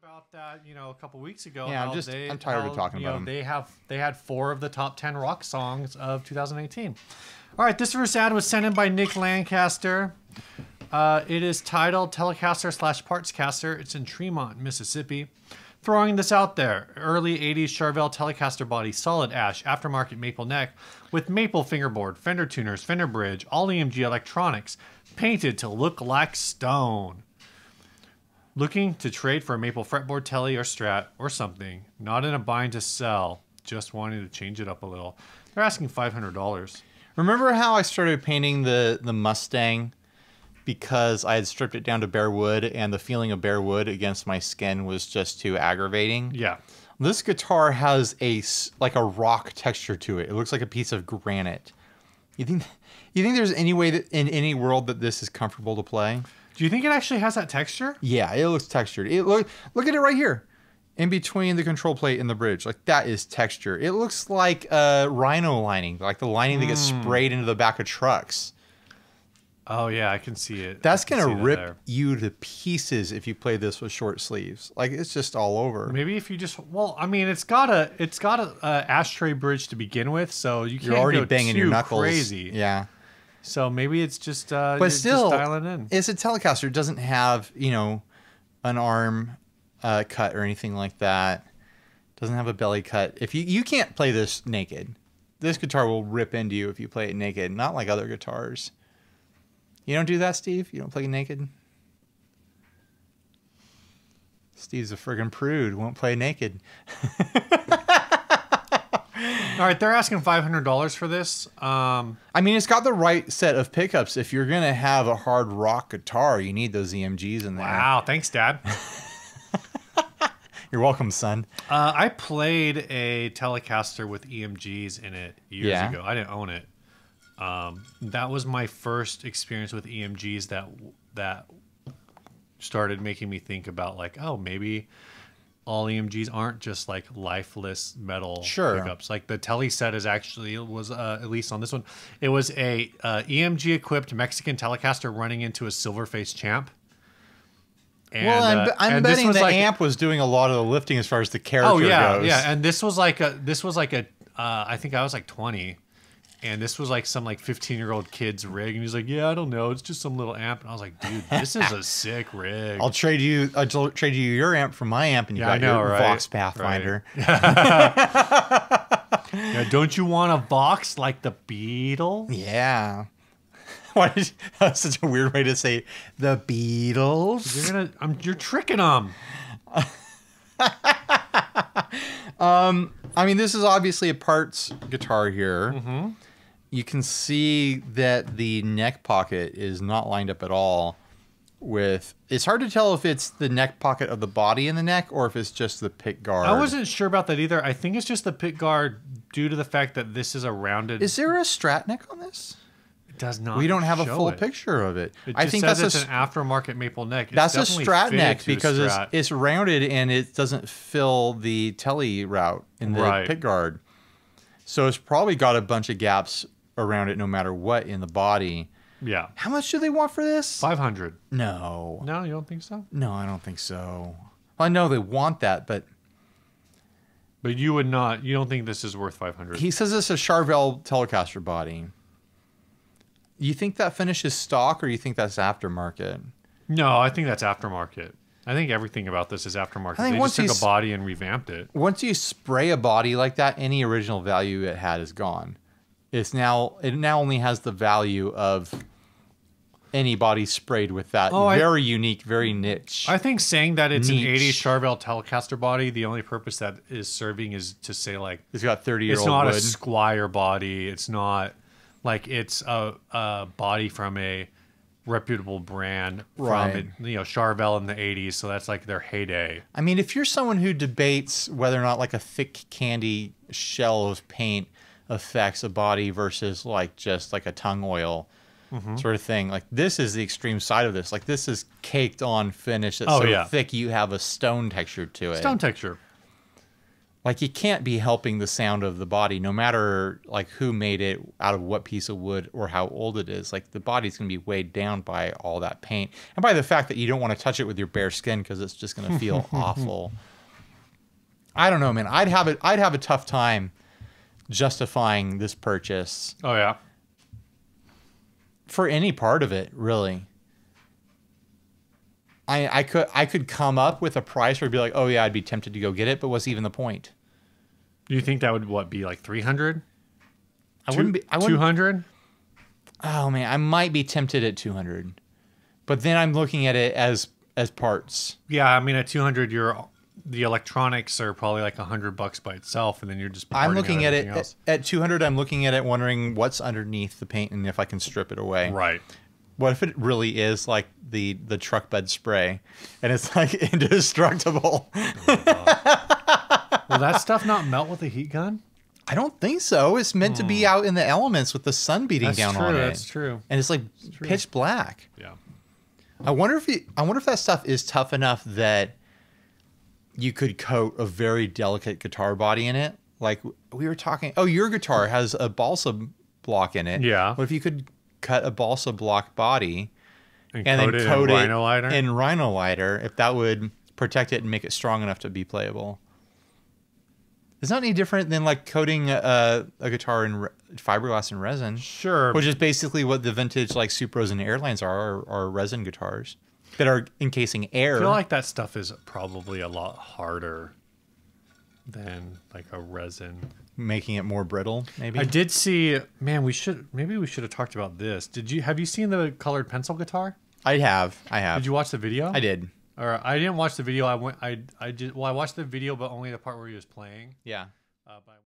about that, a couple weeks ago. Yeah, I'm tired of talking about them. They had 4 of the top 10 rock songs of 2018. All right, this first ad was sent in by Nick Lancaster. It is titled Telecaster/Partscaster. It's in Tremont, Mississippi. Throwing this out there, early 80s Charvel Telecaster body, solid ash, aftermarket maple neck, with maple fingerboard, fender tuners, fender bridge, all EMG electronics, painted to look like stone. Looking to trade for a maple fretboard, telly, or Strat, or something. Not in a bind to sell, just wanting to change it up a little. They're asking $500. Remember how I started painting the Mustang because I had stripped it down to bare wood, and the feeling of bare wood against my skin was just too aggravating? Yeah. This guitar has a rock texture to it. It looks like a piece of granite. You think there's any way that in any world that this is comfortable to play? Do you think it actually has that texture? Yeah, it looks textured. Look at it right here. In between the control plate and the bridge. Like, that is texture. It looks like a rhino lining, like the lining that gets sprayed into the back of trucks. Oh, yeah, I can see it. That's going to rip you to pieces if you play this with short sleeves. Like, it's just all over. Maybe if you just... Well, I mean, it's got a ashtray bridge to begin with, so you're already banging your knuckles. Crazy. Yeah. So maybe it's just but still, just dialing in. It's a Telecaster. It doesn't have, an arm cut or anything like that. Doesn't have a belly cut. If you can't play this naked. This guitar will rip into you if you play it naked, not like other guitars. You don't do that, Steve? You don't play naked? Steve's a friggin' prude. Won't play naked. All right, they're asking $500 for this. I mean, it's got the right set of pickups. If you're going to have a hard rock guitar, you need those EMGs in there. Wow, thanks, Dad. You're welcome, son. I played a Telecaster with EMGs in it years ago. I didn't own it. That was my first experience with EMGs that started making me think about, like, oh, maybe all EMGs aren't just like lifeless metal pickups. Like the Tele set is actually was at least on this one, it was a EMG equipped Mexican Telecaster running into a Silverface Champ. And, I'm betting the amp was doing a lot of the lifting as far as the character goes. Yeah, and this was like a I think I was like 20. And this was like some 15-year-old kid's rig, and he's like, "Yeah, I don't know, it's just some little amp." And I was like, "Dude, this is a sick rig." I'll trade you your amp for my amp, and you got your Vox Pathfinder. Right. Yeah, don't you want a Vox like the Beatles? Yeah. That's such a weird way to say the Beatles. You're tricking them. I mean, this is obviously a parts guitar here. Mm-hmm. You can see that the neck pocket is not lined up at all with... It's hard to tell if it's the neck pocket of the body in the neck or if it's just the pick guard. I wasn't sure about that either. I think it's just the pick guard due to the fact that this is a rounded... Is there a Strat neck on this? It does not. We don't have a full picture of it. I think that's an aftermarket maple neck. That's a Strat neck because it's rounded and it doesn't fill the telly route in the pick guard. So it's probably got a bunch of gaps around it no matter what in the body. Yeah. How much do they want for this? $500. No. No, you don't think so? No, I don't think so. Well, I know they want that, but you would not. You don't think this is worth $500? He says it's a Charvel Telecaster body. You think that finish is stock, or you think that's aftermarket? No, I think that's aftermarket. I think everything about this is aftermarket. They just took a body and revamped it. Once you spray a body like that, any original value it had is gone. It now only has the value of any body sprayed with that very unique, very niche. I think saying that it's an 80s Charvel Telecaster body, the only purpose that is serving is to say, like, it's got 30-year-old It's not wood. a Squire body. It's not like it's a body from a reputable brand from Charvel in the 80s, so that's like their heyday. I mean, if you're someone who debates whether or not like a thick candy shell of paint affects a body versus like just like a tongue oil sort of thing, like this is the extreme side of this. Like this is caked on finish that's so thick you have a stone texture to it. Stone texture. like you can't be helping the sound of the body, no matter like who made it, out of what piece of wood, or how old it is. Like the body's gonna be weighed down by all that paint, and by the fact that you don't want to touch it with your bare skin because it's just gonna feel awful. I don't know, man. I'd have a tough time justifying this purchase. Oh yeah. For any part of it, really. I could come up with a price where I'd be like, oh yeah, I'd be tempted to go get it, but what's even the point? Do you think that would be like 300? I wouldn't be. 200? Oh man, I might be tempted at 200, but then I'm looking at it as parts. Yeah, I mean at 200, the electronics are probably like $100 by itself, and then you're just. I'm looking at it else. at 200. I'm looking at it, wondering what's underneath the paint and if I can strip it away. Right. What if it really is like the truck bed spray, and it's like indestructible? Will that stuff not melt with a heat gun? I don't think so. It's meant to be out in the elements with the sun beating down on it. That's true. And it's like pitch black. Yeah. I wonder if that stuff is tough enough that you could coat a very delicate guitar body in it. Like we were talking. Oh, your guitar has a balsa block in it. Yeah. What if you could cut a balsa block body And then coat it in rhino lighter? In rhino lighter, if that would protect it and make it strong enough to be playable? It's not any different than like coating a guitar in fiberglass and resin. Sure. Which is basically what the vintage like Supros and Airlines are resin guitars that are encasing air. I feel like that stuff is probably a lot harder than like a resin. Making it more brittle, maybe. I did see, man, we should have talked about this. Have you seen the colored pencil guitar? I have. Did you watch the video? I did. Or I didn't watch the video. I watched the video, but only the part where he was playing. Yeah. But